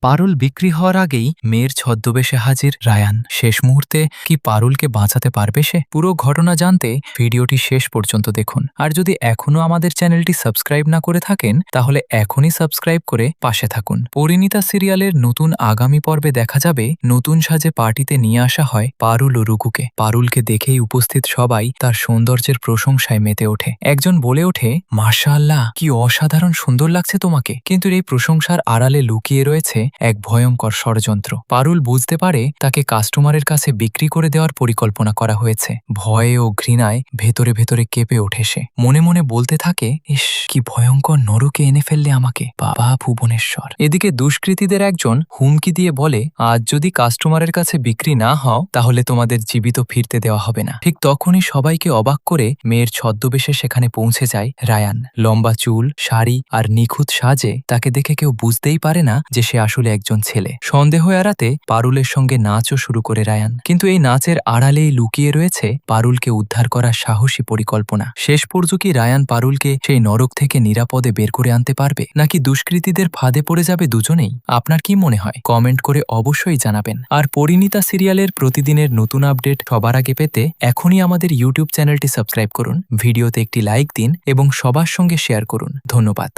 পারুল বিক্রি হওয়ার আগেই মেয়ের ছদ্মবেশে হাজির রায়ান। শেষ মুহূর্তে কি পারুলকে বাঁচাতে পারবে সে? পুরো ঘটনা জানতে ভিডিওটি শেষ পর্যন্ত দেখুন। আর যদি এখনও আমাদের চ্যানেলটি সাবস্ক্রাইব না করে থাকেন তাহলে এখনই সাবস্ক্রাইব করে পাশে থাকুন। পরিণীতা সিরিয়ালের নতুন আগামী পর্বে দেখা যাবে নতুন সাজে পার্টিতে নিয়ে আসা হয় পারুল ও রুকুকে। পারুলকে দেখেই উপস্থিত সবাই তার সৌন্দর্যের প্রশংসায় মেতে ওঠে। একজন বলে ওঠে, মাশাআল্লাহ, কি অসাধারণ সুন্দর লাগছে তোমাকে। কিন্তু এই প্রশংসার আড়ালে লুকিয়ে রয়েছে এক ভয়ঙ্কর ষড়যন্ত্র। পারুল বুঝতে পারে তাকে কাস্টমারের কাছে বিক্রি করে দেওয়ার পরিকল্পনা করা হয়েছে। ভয়ে ও ঘৃণায় ভেতরে ভেতরে কেঁপে ওঠে সে। মনে মনে বলতে থাকে, ইস, কি ভয়ঙ্কর নরকে এনে ফেললে আমাকে, বাবা ভুবনেশ্বর। এদিকে দুষ্কৃতীদের একজন হুমকি দিয়ে বলে, আজ যদি কাস্টমারের কাছে বিক্রি না হও তাহলে তোমাদের জীবিত ফিরতে দেওয়া হবে না। ঠিক তখনই সবাইকে অবাক করে মেয়ের ছদ্মবেশে সেখানে পৌঁছে যায় রায়ান। লম্বা চুল, শাড়ি আর নিখুঁত সাজে তাকে দেখে কেউ বুঝতেই পারে না যে সে আসলে একজন ছেলে। সন্দেহ এড়াতে পারুলের সঙ্গে নাচও শুরু করে রায়ান। কিন্তু এই নাচের আড়ালেই লুকিয়ে রয়েছে পারুলকে উদ্ধার করার সাহসী পরিকল্পনা। শেষ পর্যন্ত কি রায়ান পারুলকে সেই নরক থেকে নিরাপদে বের করে আনতে পারবে, নাকি দুষ্কৃতীদের ফাঁদে পড়ে যাবে দুজনেই? আপনার কি মনে হয় কমেন্ট করে অবশ্যই জানাবেন। আর পরিণীতা সিরিয়ালের প্রতিদিনের নতুন আপডেট সবার আগে পেতে এখনই আমাদের ইউটিউব চ্যানেলটি সাবস্ক্রাইব করুন, ভিডিওতে একটি লাইক দিন এবং সবার সঙ্গে শেয়ার করুন। ধন্যবাদ।